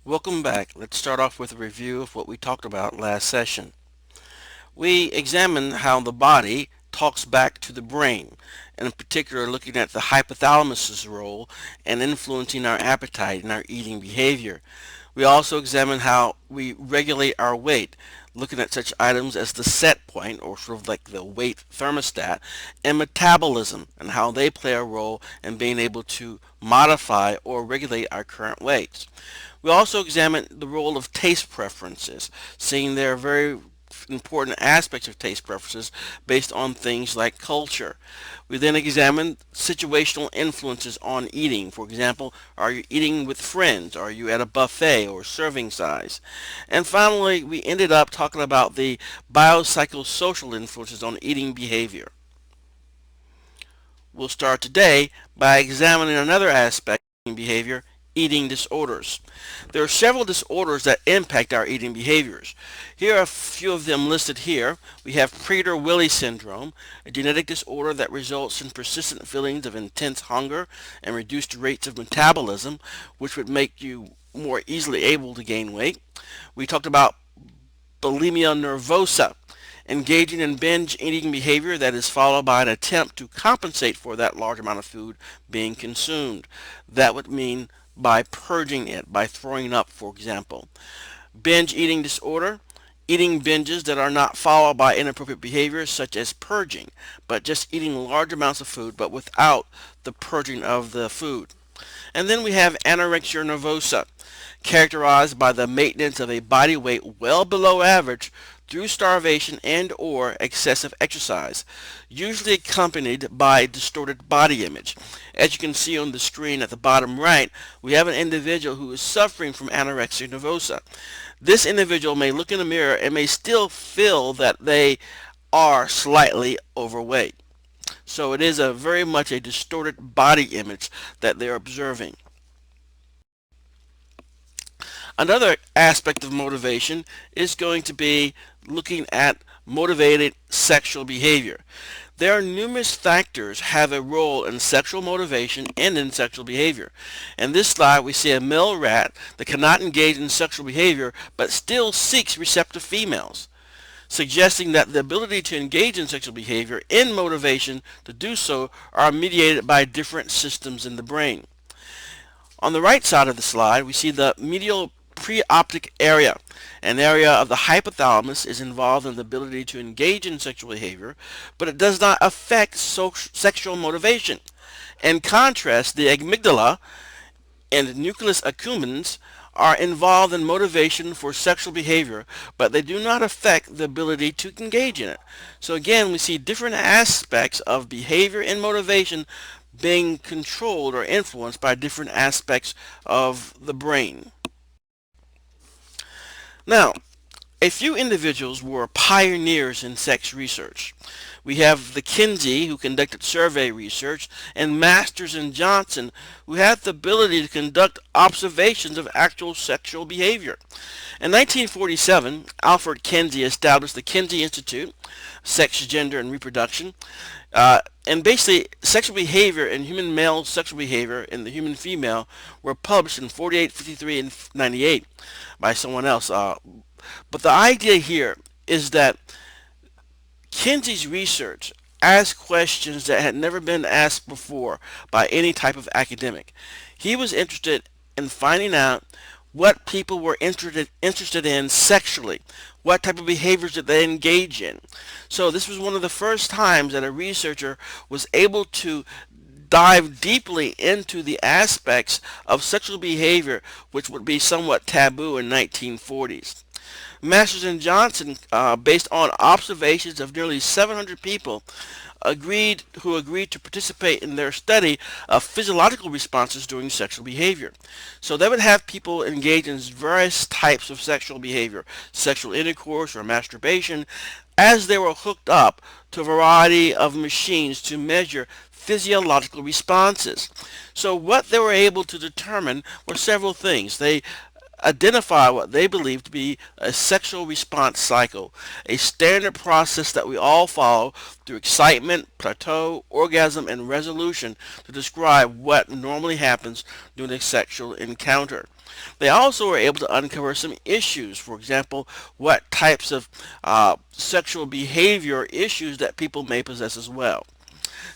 Welcome back. Let's start off with a review of what we talked about last session. We examined how the body talks back to the brain, and in particular looking at the hypothalamus's role in influencing our appetite and our eating behavior. We also examined how we regulate our weight, looking at such items as the set point, or sort of like the weight thermostat, and metabolism, and how they play a role in being able to modify or regulate our current weights. We also examined the role of taste preferences, seeing there are very important aspects of taste preferences based on things like culture. We then examined situational influences on eating. For example, are you eating with friends? Are you at a buffet or serving size? And finally, we ended up talking about the biopsychosocial influences on eating behavior. We'll start today by examining another aspect of eating behavior, eating disorders. There are several disorders that impact our eating behaviors. Here are a few of them listed here. We have Prader-Willi syndrome, a genetic disorder that results in persistent feelings of intense hunger and reduced rates of metabolism, which would make you more easily able to gain weight. We talked about bulimia nervosa, engaging in binge eating behavior that is followed by an attempt to compensate for that large amount of food being consumed. That would mean by purging it, by throwing up, for example. Binge eating disorder, eating binges that are not followed by inappropriate behaviors such as purging, but just eating large amounts of food but without the purging of the food. And then we have anorexia nervosa, characterized by the maintenance of a body weight well below average through starvation and or excessive exercise, usually accompanied by distorted body image. As you can see on the screen at the bottom right, we have an individual who is suffering from anorexia nervosa. This individual may look in the mirror and may still feel that they are slightly overweight. So it is a very much a distorted body image that they're observing. Another aspect of motivation is going to be looking at motivated sexual behavior. There are numerous factors have a role in sexual motivation and in sexual behavior. In this slide we see a male rat that cannot engage in sexual behavior but still seeks receptive females, suggesting that the ability to engage in sexual behavior and motivation to do so are mediated by different systems in the brain. On the right side of the slide, we see the medial preoptic area. An area of the hypothalamus is involved in the ability to engage in sexual behavior, but it does not affect sexual motivation. In contrast, the amygdala and nucleus accumbens are involved in motivation for sexual behavior, but they do not affect the ability to engage in it. So again, we see different aspects of behavior and motivation being controlled or influenced by different aspects of the brain. Now, a few individuals were pioneers in sex research. We have the Kinsey, who conducted survey research, and Masters and Johnson, who had the ability to conduct observations of actual sexual behavior. In 1947, Alfred Kinsey established the Kinsey Institute, Sex, Gender, and Reproduction. And basically, sexual behavior and human male sexual behavior and the human female were published in 48, 53, and 98 by someone else. But the idea here is that Kinsey's research asked questions that had never been asked before by any type of academic. He was interested in finding out what people were interested in sexually. What type of behaviors did they engage in? So this was one of the first times that a researcher was able to dive deeply into the aspects of sexual behavior which would be somewhat taboo in 1940s. Masters and Johnson, based on observations of nearly 700 people, who agreed to participate in their study of physiological responses during sexual behavior. So they would have people engage in various types of sexual behavior, sexual intercourse or masturbation, as they were hooked up to a variety of machines to measure physiological responses. So what they were able to determine were several things. They identify what they believe to be a sexual response cycle, a standard process that we all follow through excitement, plateau, orgasm, and resolution to describe what normally happens during a sexual encounter. They also were able to uncover some issues. For example, what types of sexual behavior issues that people may possess as well.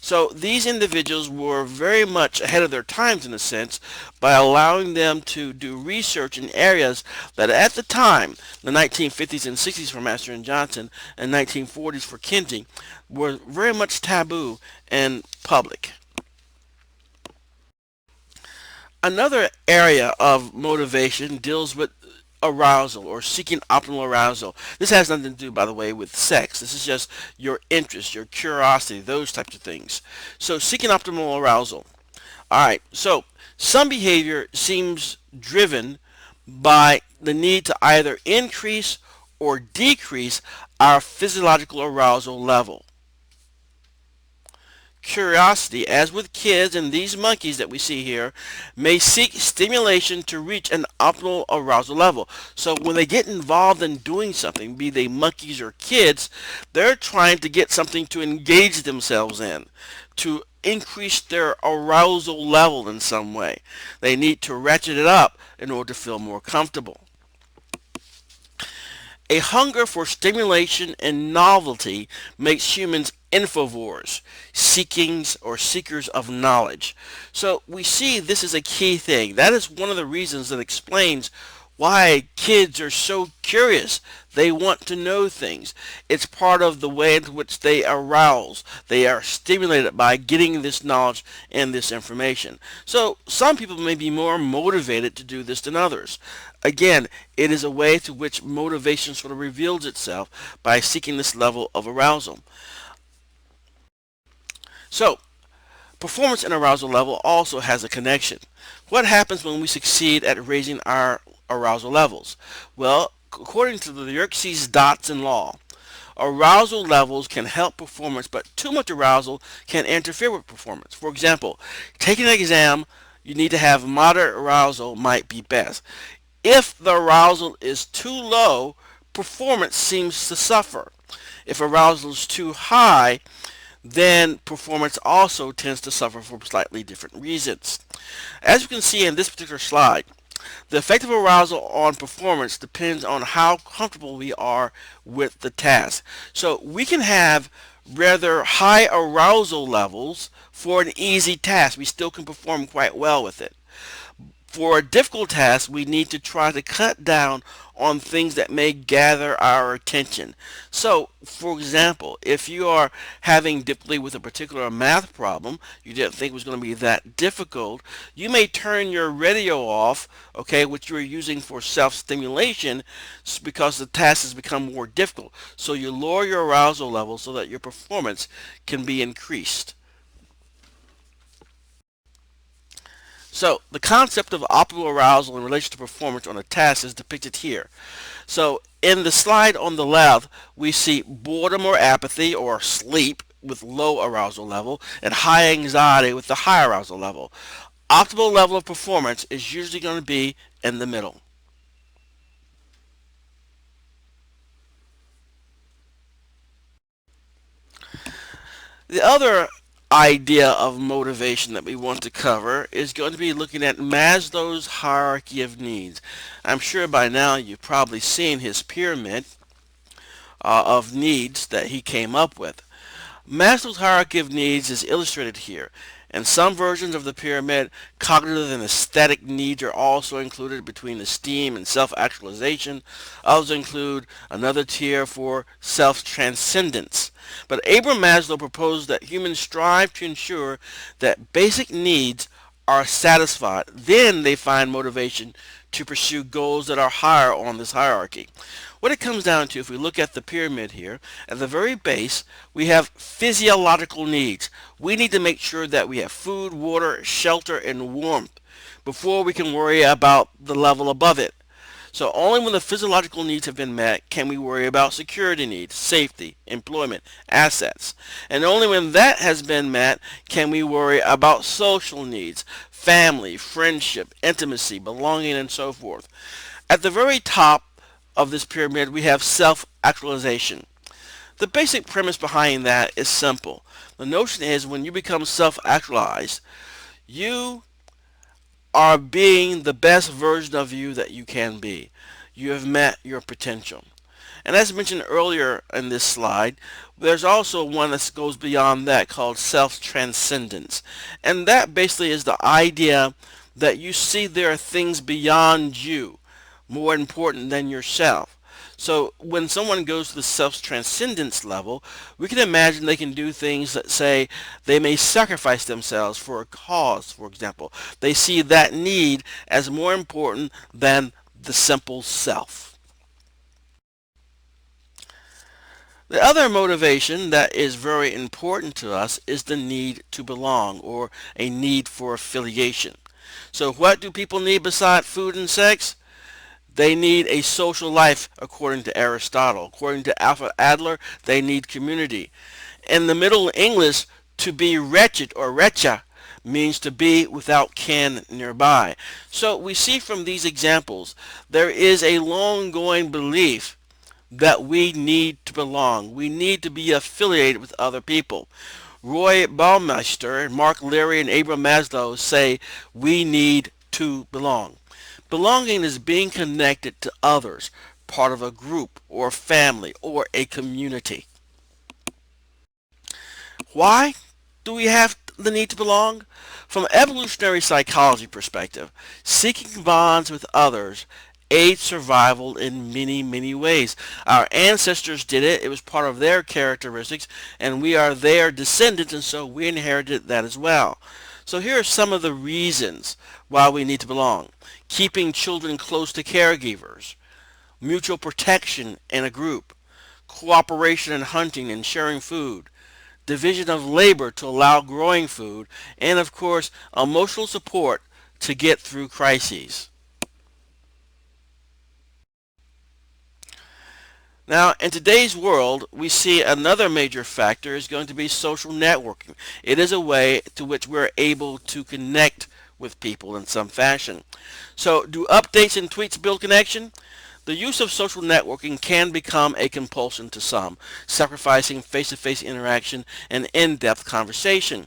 So these individuals were very much ahead of their times in a sense by allowing them to do research in areas that at the time, the 1950s and 60s for Master and Johnson and 1940s for Kinsey, were very much taboo and public. Another area of motivation deals with arousal or seeking optimal arousal. This has nothing to do, by the way, with sex. This is just your interest, your curiosity, those types of things. So seeking optimal arousal. Alright, so some behavior seems driven by the need to either increase or decrease our physiological arousal level. Curiosity, as with kids and these monkeys that we see here, may seek stimulation to reach an optimal arousal level. So when they get involved in doing something, be they monkeys or kids, they're trying to get something to engage themselves in, to increase their arousal level in some way. They need to ratchet it up in order to feel more comfortable. A hunger for stimulation and novelty makes humans infovores, seekings or seekers of knowledge. So we see this is a key thing. That is one of the reasons that explains why kids are so curious. They want to know things. It's part of the way in which they arouse. They are stimulated by getting this knowledge and this information. So some people may be more motivated to do this than others. Again, it is a way to which motivation sort of reveals itself by seeking this level of arousal. So, performance and arousal level also has a connection. What happens when we succeed at raising our arousal levels? Well, according to the Yerkes-Dodson law, arousal levels can help performance, but too much arousal can interfere with performance. For example, taking an exam, you need to have moderate arousal might be best. If the arousal is too low, performance seems to suffer. If arousal is too high, then performance also tends to suffer for slightly different reasons. As you can see in this particular slide, the effect of arousal on performance depends on how comfortable we are with the task. So we can have rather high arousal levels for an easy task. We still can perform quite well with it. For a difficult task, we need to try to cut down on things that may gather our attention. So, for example, if you are having difficulty with a particular math problem you didn't think was going to be that difficult, you may turn your radio off, okay, which you're using for self-stimulation, because the task has become more difficult. So you lower your arousal level so that your performance can be increased. So the concept of optimal arousal in relation to performance on a task is depicted here. So in the slide on the left, we see boredom or apathy or sleep with low arousal level and high anxiety with the high arousal level. Optimal level of performance is usually going to be in the middle. The other idea of motivation that we want to cover is going to be looking at Maslow's hierarchy of needs. I'm sure by now you've probably seen his pyramid of needs that he came up with. Maslow's hierarchy of needs is illustrated here. In some versions of the pyramid, cognitive and aesthetic needs are also included between esteem and self-actualization. Others include another tier for self-transcendence. But Abraham Maslow proposed that humans strive to ensure that basic needs are satisfied. Then they find motivation to pursue goals that are higher on this hierarchy. What it comes down to, if we look at the pyramid here, at the very base, we have physiological needs. We need to make sure that we have food, water, shelter, and warmth before we can worry about the level above it. So only when the physiological needs have been met can we worry about security needs, safety, employment, assets. And only when that has been met can we worry about social needs, family, friendship, intimacy, belonging, and so forth. At the very top of this pyramid, we have self-actualization. The basic premise behind that is simple. The notion is when you become self-actualized, you are being the best version of you that you can be. You have met your potential. And as mentioned earlier in this slide, there's also one that goes beyond that called self-transcendence. And that basically is the idea that you see there are things beyond you more important than yourself. So when someone goes to the self-transcendence level, we can imagine they can do things that say they may sacrifice themselves for a cause, for example. They see that need as more important than the simple self. The other motivation that is very important to us is the need to belong, or a need for affiliation. So what do people need besides food and sex? They need a social life, according to Aristotle. According to Alfred Adler, they need community. In the Middle English, to be wretched or wretcha means to be without kin nearby. So we see from these examples, there is a long-going belief that we need to belong. We need to be affiliated with other people. Roy Baumeister, Mark Leary, and Abraham Maslow say we need to belong. Belonging is being connected to others, part of a group or family or a community. Why do we have the need to belong? From an evolutionary psychology perspective, seeking bonds with others aids survival in many, many ways. Our ancestors did it. It was part of their characteristics, and we are their descendants, and so we inherited that as well. So here are some of the reasons why we need to belong. Keeping children close to caregivers, mutual protection in a group, cooperation in hunting and sharing food, division of labor to allow growing food, and of course, emotional support to get through crises. Now, in today's world, we see another major factor is going to be social networking. It is a way to which we're able to connect with people in some fashion. So, do updates and tweets build connection? The use of social networking can become a compulsion to some, sacrificing face-to-face interaction and in-depth conversation.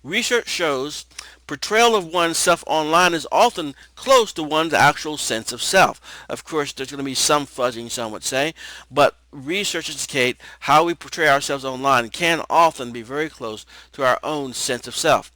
Research shows portrayal of oneself online is often close to one's actual sense of self. Of course, there's going to be some fudging, some would say, but research indicates how we portray ourselves online can often be very close to our own sense of self.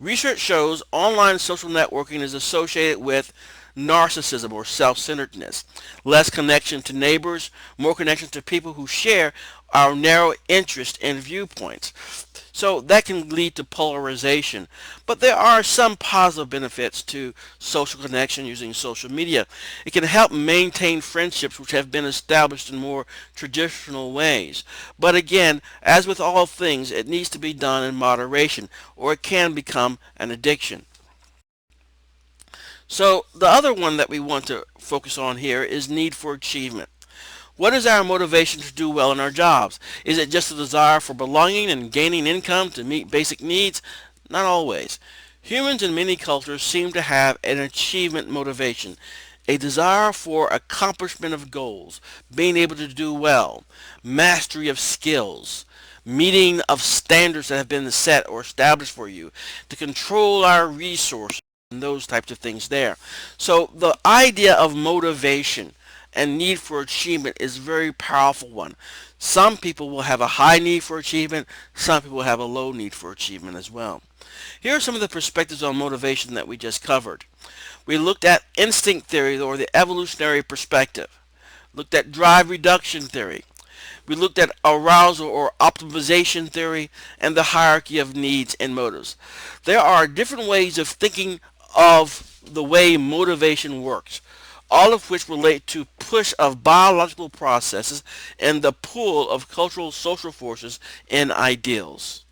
Research shows online social networking is associated with narcissism or self-centeredness, less connection to neighbors, more connection to people who share our narrow interest and viewpoints. So that can lead to polarization. But there are some positive benefits to social connection using social media. It can help maintain friendships which have been established in more traditional ways. But again, as with all things, it needs to be done in moderation, or it can become an addiction. So the other one that we want to focus on here is need for achievement. What is our motivation to do well in our jobs? Is it just a desire for belonging and gaining income to meet basic needs? Not always. Humans in many cultures seem to have an achievement motivation, a desire for accomplishment of goals, being able to do well, mastery of skills, meeting of standards that have been set or established for you, to control our resources, and those types of things there. So the idea of motivation and need for achievement is a very powerful one. Some people will have a high need for achievement, some people have a low need for achievement as well. Here are some of the perspectives on motivation that we just covered. We looked at instinct theory, or the evolutionary perspective. Looked at drive reduction theory. We looked at arousal or optimization theory and the hierarchy of needs and motives. There are different ways of thinking of the way motivation works, all of which relate to push of biological processes and the pull of cultural social forces and ideals.